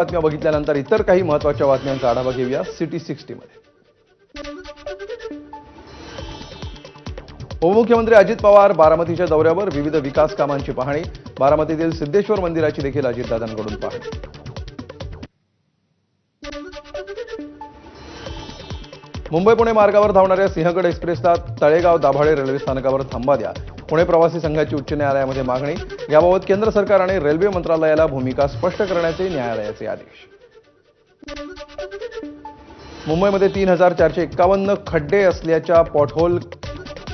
बातम्या बघितल्यानंतर इतर काही महत्त्वाच्या बातम्यांचा आढावा घेऊया सिटी 60 मध्ये। उपमुख्यमंत्री अजित पवार बारामतीच्या दौऱ्यावर विविध विकास कामांची पाहणी। बारामतीतील सिद्धेश्वर मंदिराची देखील अजितदादांकडून पाहणी। मुंबई पुणे मार्गावर धावणाऱ्या सिंहगड एक्सप्रेसला तळेगाव दाभाडे रेल्वे स्थानकावर थांबा द्या। पुणे प्रवासी संघाची उच्च न्यायालयामध्ये मागणी। याबाबत केंद्र सरकार आणि रेल्वे मंत्रालयाला भूमिका स्पष्ट करण्याचे न्यायालयाचे आदेश। मुंबईमध्ये 3451 खड्डे असल्याच्या पॉटहोल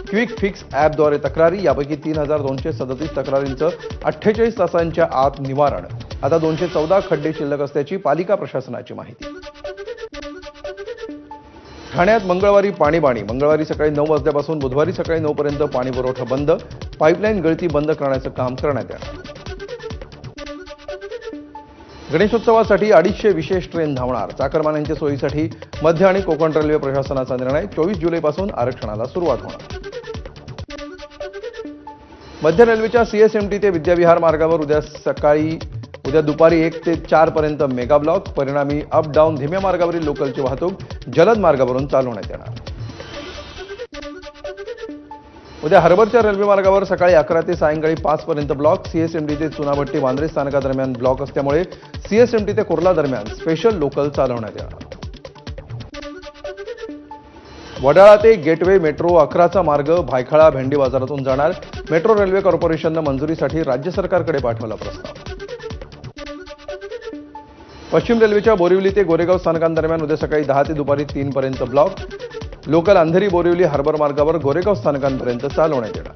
क्विक फिक्स ॲपद्वारे तक्रारी। यापैकी 3237 तक्रारींचं 48 तासांच्या आत निवारण। आता 214 खड्डे शिल्लक असल्याची पालिका प्रशासनाची माहिती। ठाण्यात मंगळवारी पाणीबाणी। मंगळवारी सकाळी 9 वाजल्यापासून बुधवारी सकाळी 9 पर्यंत पाणी पुरवठा बंद। पाईपलाईन गळती बंद करण्याचं काम करण्यात येणार। गणेशोत्सवासाठी 250 विशेष ट्रेन धावणार। चाकरमान्यांच्या सोयीसाठी मध्य आणि कोकण रेल्वे प्रशासनाचा निर्णय। 24 जुलैपासून आरक्षणाला सुरुवात होणार। मध्य रेल्वेच्या सीएसएमटी ते विद्याविहार मार्गावर उद्या दुपारी 1 ते 4 पर्यंत मेगा ब्लॉक। परिणामी अप डाऊन धीम्या मार्गावरील लोकलची वाहतूक जलद मार्गावरून चालवण्यात येणार। उद्या हार्बरच्या रेल्वे मार्गावर सकाळी 11 ते सायंकाळी 5 पर्यंत ब्लॉक। सीएसएमटी ते चुनाभट्टी वांद्रे स्थानकादरम्यान ब्लॉक असल्यामुळे सीएसएमटी ते कुर्ला दरम्यान स्पेशल लोकल चालवण्यात येणार। वडाळा ते गेटवे मेट्रो 11चा मार्ग भायखळा भेंडी बाजारातून जाणार। मेट्रो रेल्वे कॉर्पोरेशननं मंजुरीसाठी राज्य सरकारकडे पाठवला प्रस्ताव। पश्चिम रेल्वेच्या बोरिवली ते गोरेगाव स्थानकांदरम्यान उद्या सकाळी 10 ते दुपारी 3 पर्यंत block. Local Andheri Borivali harbour मार्गावर गोरेगाव स्थानकांपर्यंत चालवण्यात येणार।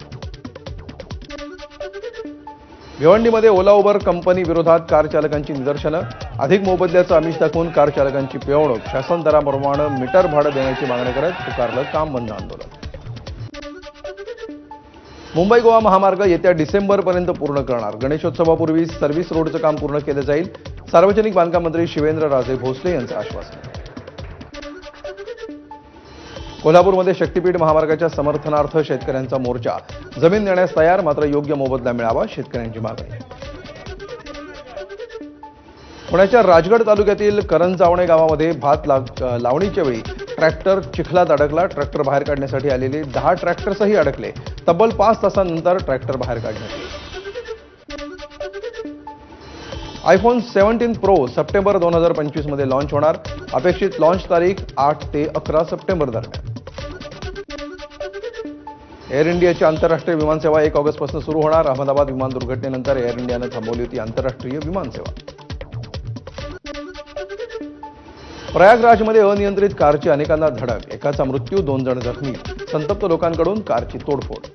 भिवंडीमध्ये ओला उबर कंपनी विरोधात कार चालकांची निदर्शनं। अधिक मोबदल्याचं आमिष दाखवून कार चालकांची पिळवणूक। शासन दराप्रमाणे मीटर भाडं देण्याची मागणी करत पुकारलं काम बंद आंदोलन। मुंबई गोवा महामार्ग येत्या डिसेंबरपर्यंत पूर्ण करणार। गणेशोत्सवापूर्वी सर्व्हिस रोडचं काम पूर्ण केलं जाईल। सार्वजनिक बांधकाम मंत्री शिवेंद्रराजे भोसले यांचं आश्वासन। कोल्हापूरमध्ये शक्तीपीठ महामार्गाच्या समर्थनार्थ शेतकऱ्यांचा मोर्चा। जमीन देण्यास तयार, मात्र योग्य मोबदला मिळावा, शेतकऱ्यांची मागणी। पुण्याच्या राजगड तालुक्यातील करंजावणे गावामध्ये भात लावणीच्या वेळी ट्रॅक्टर चिखलात अडकला। ट्रॅक्टर बाहेर काढण्यासाठी आलेले 10 ट्रॅक्टरसही अडकले। तब्बल 5 तासांनंतर ट्रॅक्टर बाहेर काढण्यात आले। आयफोन 17 प्रो सप्टेंबर 2025 मध्ये लॉन्च होणार। अपेक्षित लॉन्च तारीख 8 ते 11 सप्टेंबर दरम्यान। एअर इंडियाची आंतरराष्ट्रीय विमानसेवा 1 ऑगस्टपासून सुरू होणार। अहमदाबाद विमान दुर्घटनेनंतर एअर इंडियानं थांबवली होती आंतरराष्ट्रीय विमानसेवा। प्रयागराजमध्ये अनियंत्रित कारची अनेकांना धडक। एकाचा मृत्यू, 2 जण जखमी। संतप्त लोकांकडून कारची तोडफोड।